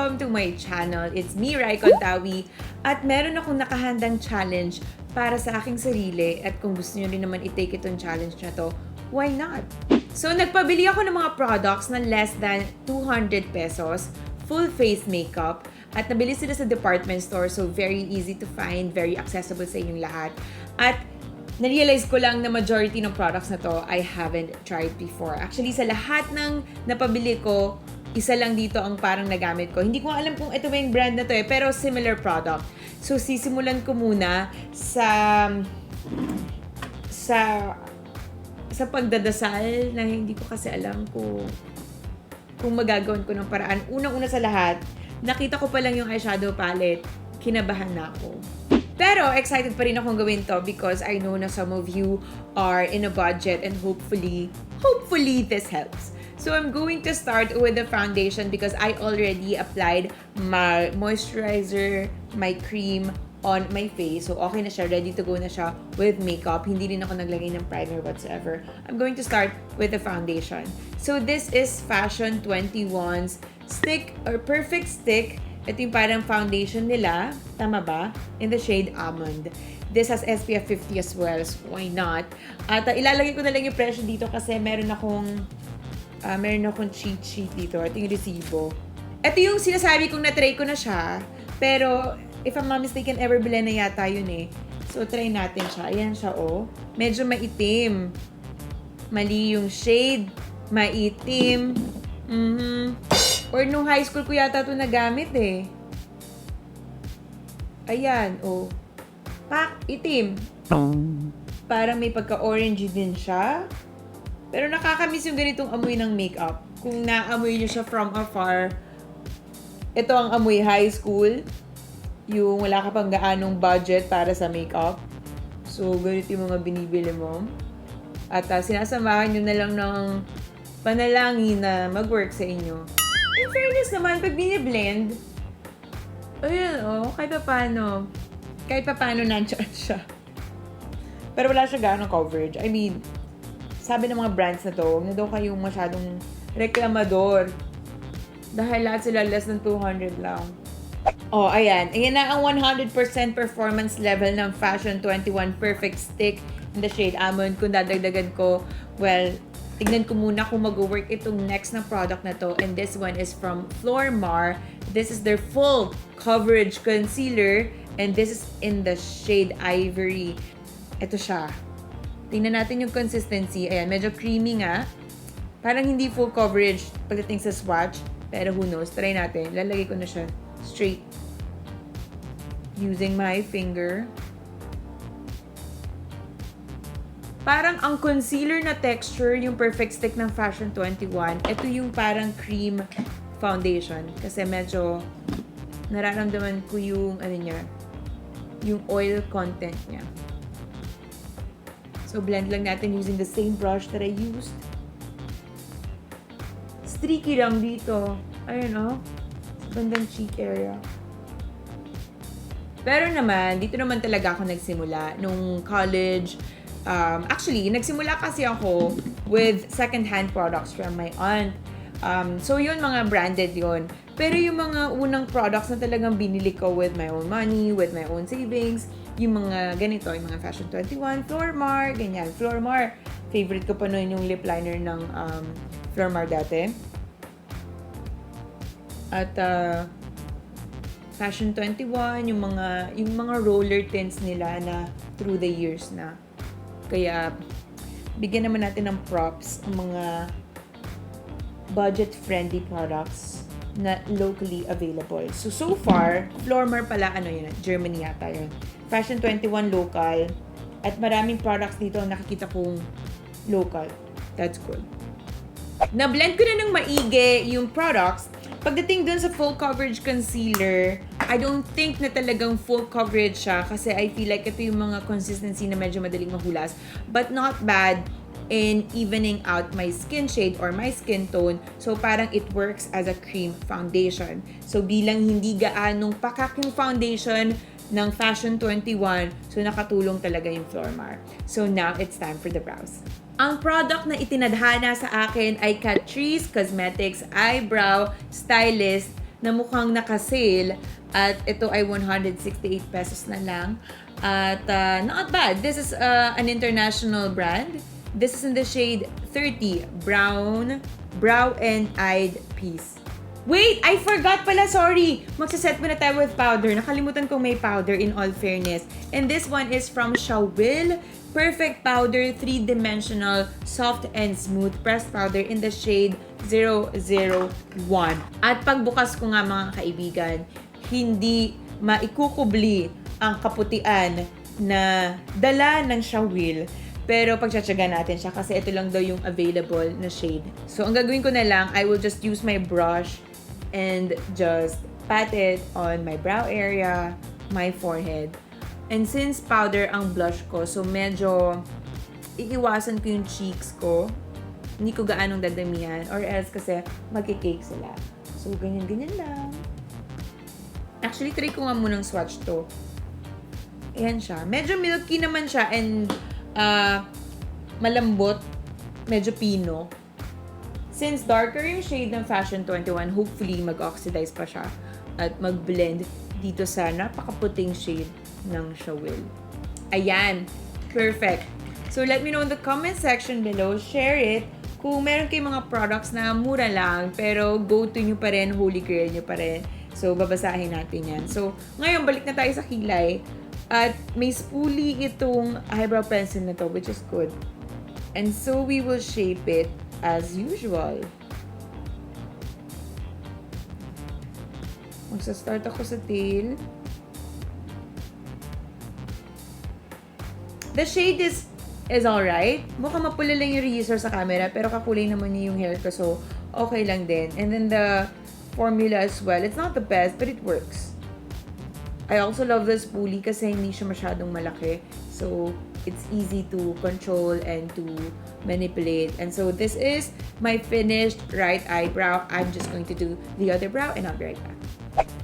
Welcome to my channel. It's me, Raiza Contawi, at meron akong nakahandang challenge para sa aking sarili, at kung gusto nyo rin naman i-take itong challenge na to, why not? So, nagpabili ako ng mga products na less than 200 pesos, full face makeup, at nabili sila sa department store, so very easy to find, very accessible sa inyong lahat. At na-realize ko lang na majority ng products na to I haven't tried before. Actually, sa lahat ng napabili ko, isa lang dito ang parang nagamit ko. Hindi ko alam kung ito ba yung brand na to pero similar product. So, sisimulan ko muna sa pagdadasal na hindi ko kasi alam kung magagawan ko ng paraan. Unang-una sa lahat, nakita ko pa lang yung eyeshadow palette, kinabahan na ako. Pero excited pa rin akong gawin to because I know na some of you are in a budget and hopefully this helps. So I'm going to start with the foundation because I already applied my moisturizer, my cream on my face. So okay na siya, ready to go na siya with makeup. Hindi rin ako naglagay ng primer whatsoever. I'm going to start with the foundation. So this is Fashion 21's Stick or Perfect Stick. Ito yung parang foundation nila, tama ba? In the shade Almond. This has SPF 50 as well, so why not? At ilalagay ko na lang yung presyo dito kasi meron akong cheat sheet dito. Ito yung resibo. Ito yung sinasabi kong na-try ko na siya, pero if I'm not mistaken, ever bilhin na yata yun eh. So try natin siya. Ayan siya oh. Medyo maitim. Mali yung shade. Maitim. Or nung high school ko yata ito nagamit eh. Ayan, oh. Pak, itim. Parang may pagka-orangey din siya. Pero nakakamiss yung ganitong amoy ng makeup. Kung naamoy nyo siya from afar, ito ang amoy high school. Yung wala ka pang gaanong budget para sa makeup. So, ganito yung mga binibili mo. At sinasamahan nyo na lang ng panalangin na mag-work sa inyo. In fairness naman, pag biniblend, ayun oh, kahit pa paano nandiyan siya. Pero wala siya gaano coverage. I mean, sabi ng mga brands na to, huwag na daw kayong masyadong reklamador. Dahil lahat sila less than 200 lang. Oh, ayan. Ayan na ang 100% performance level ng Fashion 21 Perfect Stick in the shade Almond. Kung dadagdagan ko, well, tignan ko muna kung mag-work itong next na product na to. And this one is from Flormar. This is their full coverage concealer. And this is in the shade Ivory. Ito siya. Tingnan natin yung consistency. Ayan, medyo creamy nga. Parang hindi full coverage pagdating sa swatch. Pero who knows. Try natin. Lalagay ko na siya straight. Using my finger. Parang ang concealer na texture, yung Perfect Stick ng Fashion 21, ito yung parang cream foundation. Kasi medyo nararamdaman ko yung, yung oil content niya. So, blend lang natin using the same brush that I used. Streaky lang dito. Ayun oh. Sa bandang cheek area. Pero naman, dito naman talaga ako nagsimula. Nung college, actually, nagsimula kasi ako with second-hand products from my aunt. So, yun, mga branded yun. Pero yung mga unang products na talagang binili ko with my own money, with my own savings, yung mga ganito, yung mga Fashion 21, Flormar, ganyan. Flormar, favorite ko pa noon yung lip liner ng Flormar dati. At Fashion 21, yung mga roller tints nila na through the years na. Kaya, bigyan naman natin ng props ang mga budget-friendly products na locally available. So far, Flormar pala, yun, Germany yata yun. Fashion 21 local. At maraming products dito nakikita kong local. That's good. Na-blend ko na ng maigi yung products. Pagdating dun sa full coverage concealer, I don't think na talagang full coverage siya kasi I feel like ito yung mga consistency na medyo madaling mahulas. But not bad in evening out my skin shade or my skin tone. So parang it works as a cream foundation. So bilang hindi gaanong pakak yung foundation ng Fashion 21, so nakatulong talaga yung Flormar. So now it's time for the brows. Ang product na itinadhana sa akin ay Catrice Cosmetics Eyebrow Stylist na mukhang naka-sale at ito ay 168 pesos na lang. At not bad. This is an international brand. This is in the shade 30, Brow and Eyed Peas. Wait! I forgot pala, sorry! Magsaset muna tayo with powder. Nakalimutan kong may powder in all fairness. And this one is from Sulit. Perfect powder, 3-dimensional, soft and smooth pressed powder in the shade 001. At pagbukas ko nga mga kaibigan, hindi maikukubli ang kaputian na dala ng Sulit. Pero pagtsatsaga natin siya kasi ito lang daw yung available na shade. So ang gagawin ko na lang, I will just use my brush and just pat it on my brow area, my forehead. And since powder ang blush ko, so medyo iiwasan ko yung cheeks ko. Hindi ko gaanong dadamihan or else kasi magkikake sila. So ganyan-ganyan lang. Actually, try ko nga munang swatch to. Ayan siya. Medyo milky naman siya and malambot. Medyo pino. Since darker yung shade ng Fashion 21, hopefully mag-oxidize pa siya at mag-blend dito sa napakaputing shade ng Sulit. Ayan. Perfect. So, let me know in the comment section below. Share it. Kung meron kayong mga products na mura lang, pero go-to nyo pa rin, holy grail nyo pa rin. So, babasahin natin yan. So, ngayon, balik na tayo sa kilay. At may spoolie itong eyebrow pencil na to, which is good. And so, we will shape it as usual. Magsa-start ako sa tail. The shade is alright. Mukhang mapula lang yung razor sa camera, pero kakulay naman niya yung hair ko, so okay lang din. And then the formula as well. It's not the best, but it works. I also love this spoolie kasi hindi siya masyadong malaki. So, it's easy to control and to manipulate. And so, this is my finished right eyebrow. I'm just going to do the other brow and I'll be right back.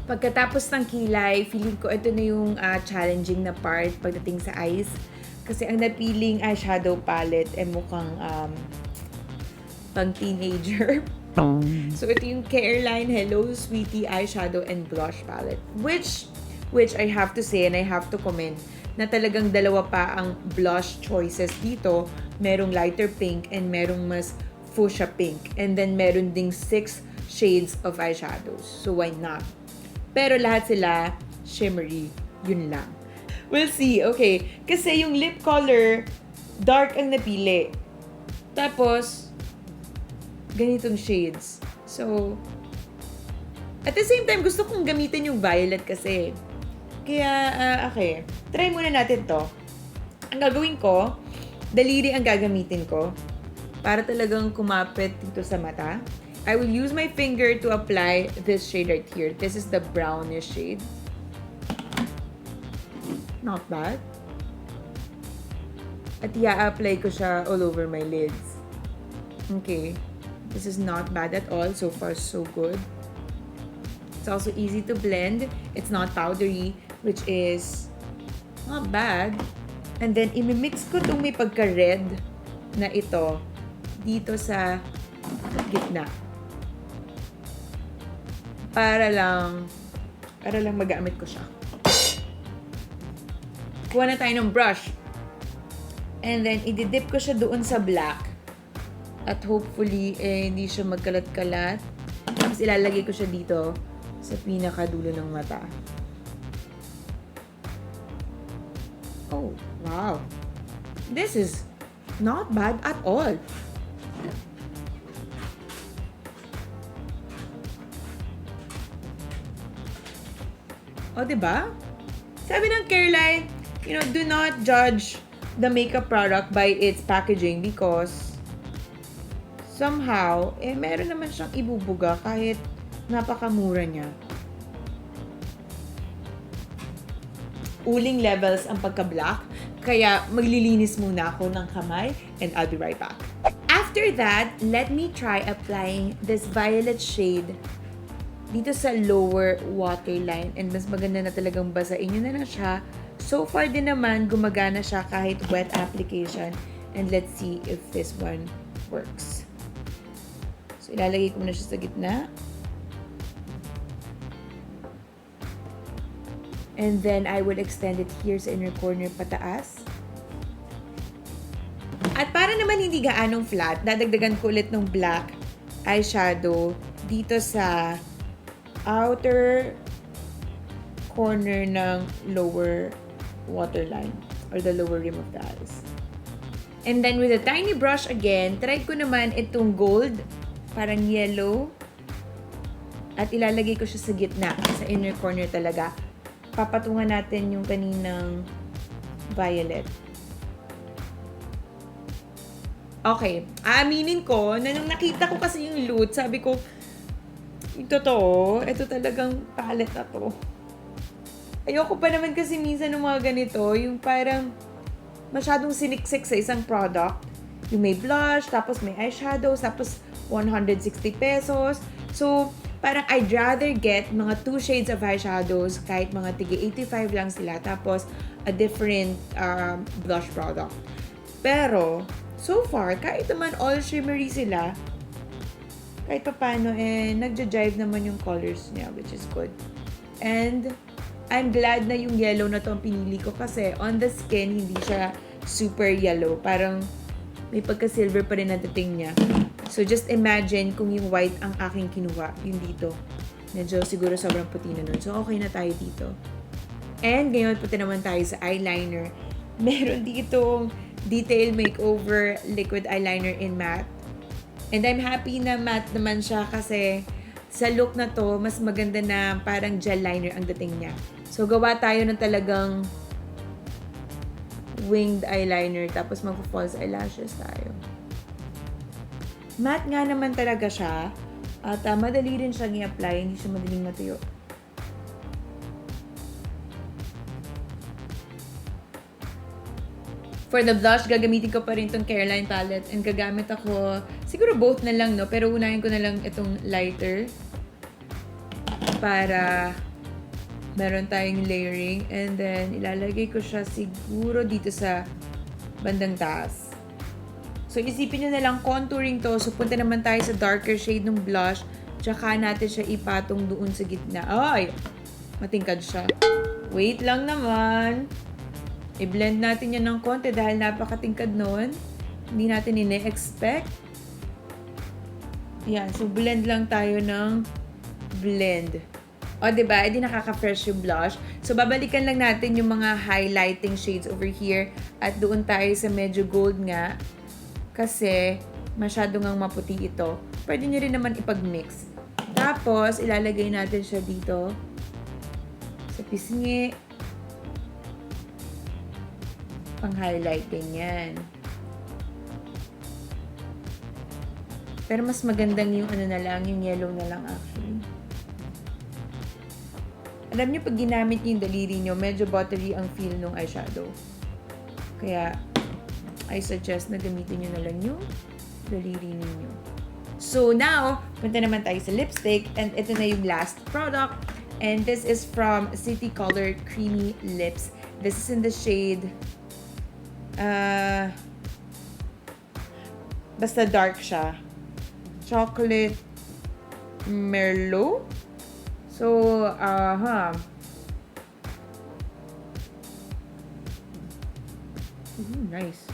Pagkatapos ng kilay, feeling ko ito na yung challenging na part pagdating sa eyes. Kasi ang napiling eyeshadow palette mukhang pang teenager. So, ito yung Careline Hello Sweetie Eyeshadow and Blush Palette. Which I have to say and I have to comment na talagang dalawa pa ang blush choices dito. Merong lighter pink and merong mas fuchsia pink. And then meron ding 6 shades of eyeshadows. So why not? Pero lahat sila shimmery. Yun lang. We'll see. Okay. Kasi yung lip color, dark ang napili. Tapos, ganitong shades. So, at the same time, gusto kong gamitin yung violet kasi. Kaya, okay. Try muna natin to. Ang gagawin ko, daliri ang gagamitin ko para talagang kumapit dito sa mata. I will use my finger to apply this shade right here. This is the brownish shade. Not bad. At i-apply ko siya all over my lids. Okay. This is not bad at all. So far, so good. It's also easy to blend. It's not powdery, which is not bad. And then, imimix ko itong may pagka-red na ito dito sa gitna. Para lang magamit ko siya. Kuha na tayo ng brush. And then, ididip ko siya doon sa black. At hopefully, hindi siya magkalat-kalat. Tapos, ilalagay ko siya dito sa pinakadulo ng mata. Oh, wow. This is not bad at all. O, diba? Sabi ng Careline, do not judge the makeup product by its packaging because somehow, meron naman siyang ibubuga kahit napakamura niya. Uling levels ang pagka-black, kaya maglilinis muna ako ng kamay and I'll be right back. After that, let me try applying this violet shade dito sa lower waterline and mas maganda na talagang basain nyo na lang siya. So far din naman, gumagana siya kahit wet application. And let's see if this one works. So, ilalagay ko muna siya sa gitna. And then, I will extend it here sa inner corner pataas. At para naman hindi gaanong flat, dadagdagan ko ulit ng black eyeshadow dito sa outer corner ng lower waterline or the lower rim of the eyes. And then with a tiny brush again, try ko naman itong gold, parang yellow. At ilalagay ko siya sa gitna, sa inner corner talaga. Papatungan natin yung kaninang violet. Okay, aaminin ko na nung nakita ko kasi yung loot, sabi ko, ito talagang palette na to. Ayoko pa naman kasi minsan ng mga ganito, yung parang masyadong siniksik sa isang product. Yung may blush, tapos may eyeshadows, tapos 160 pesos. So, parang I'd rather get mga 2 shades of eyeshadows, kahit mga tige 85 lang sila, tapos a different blush product. Pero, so far, kahit naman all shimmery sila, kahit pa paano, nagja-jive naman yung colors niya, which is good. And, I'm glad na yung yellow na to ang pinili ko kasi on the skin, hindi siya super yellow. Parang may pagka-silver pa rin ang dating niya. So, just imagine kung yung white ang aking kinuha, yung dito. Medyo siguro sobrang puti na nun. So, okay na tayo dito. And ngayon, punta naman tayo sa eyeliner. Meron ditong detail makeover liquid eyeliner in matte. And I'm happy na matte naman siya kasi sa look na to, mas maganda na parang gel liner ang dating niya. So, gawa tayo ng talagang winged eyeliner tapos magpo-false eyelashes tayo. Matte nga naman talaga siya at madali rin siyang i-apply, hindi siya madaling matuyo. For the blush, gagamitin ko pa rin itong Caroline palette and gagamit ako, siguro both na lang, no? Pero unahin ko na lang itong lighter para meron tayong layering and then ilalagay ko siya siguro dito sa bandang taas. So, isipin nyo na lang contouring to. So, punta naman tayo sa darker shade ng blush tsaka natin siya ipatong doon sa gitna. Ay! Matingkad siya. Wait lang naman. I-blend natin yan ng konti dahil napakatingkad nun. Hindi natin ine-expect. Yan. So, blend lang tayo ng blend. O, diba? Hindi nakaka-fresh yung blush. So, babalikan lang natin yung mga highlighting shades over here. At doon tayo sa medyo gold nga. Kasi, masyado ngang maputi ito. Pwede nyo rin naman ipag-mix. Tapos, ilalagay natin siya dito. Sa pisngi. Pang-highlighting yan. Pero mas magandang yung ano na lang, yung yellow na lang actually. Alam niyo, pag ginamit niyo yung daliri niyo, medyo buttery ang feel ng eyeshadow. Kaya, I suggest na gamitin niyo na lang yung daliri niyo. So now, punta naman tayo sa lipstick and ito na yung last product. And this is from City Color Creamy Lips. This is in the shade basta dark siya. Chocolate Merlot. So, nice.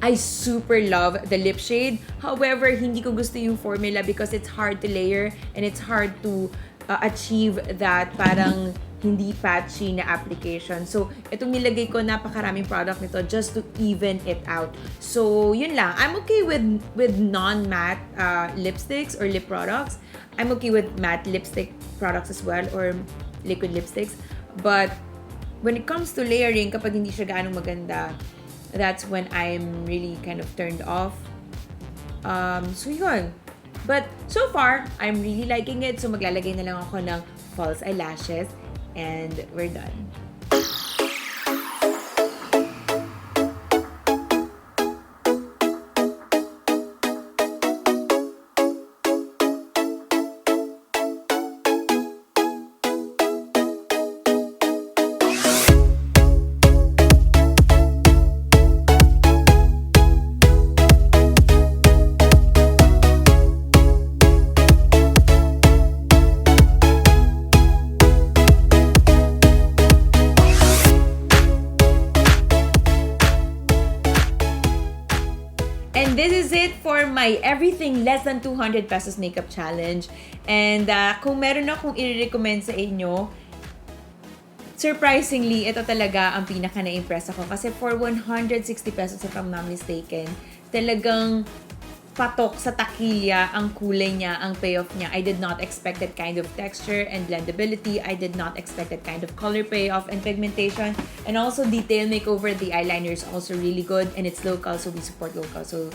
I super love the lip shade. However, hindi ko gusto yung formula because it's hard to layer and it's hard to achieve that parang hindi patchy na application. So, itong nilagay ko, napakaraming product nito just to even it out. So, yun lang. I'm okay with non-matte lipsticks or lip products. I'm okay with matte lipstick products as well or liquid lipsticks. But, when it comes to layering, kapag hindi siya gaano maganda, that's when I'm really kind of turned off. So, yun. But, so far, I'm really liking it. So, maglalagay na lang ako ng false eyelashes. And we're done. And this is it for my everything less than 200 pesos makeup challenge. And kung meron akong i-recommend sa inyo, surprisingly, ito talaga ang pinaka na-impress ako. Kasi for 160 pesos, if I'm not mistaken, talagang patok sa takilya ang kulay niya, ang payoff niya. I did not expect that kind of texture and blendability. I did not expect that kind of color payoff and pigmentation. And also detail makeover. The eyeliner is also really good and it's local, so we support local. So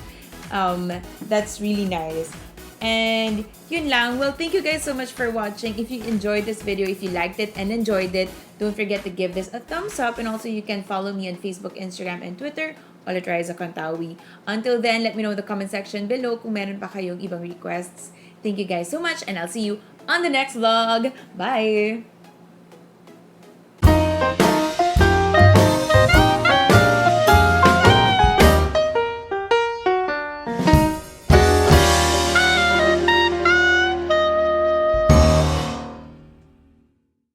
that's really nice. And yun lang. Well, thank you guys so much for watching. If you enjoyed this video, if you liked it and enjoyed it, don't forget to give this a thumbs up. And also you can follow me on Facebook, Instagram, and Twitter, all at Raiza Contawi. Until then, let me know in the comment section below kung meron pa kayong ibang requests. Thank you guys so much and I'll see you on the next vlog. Bye!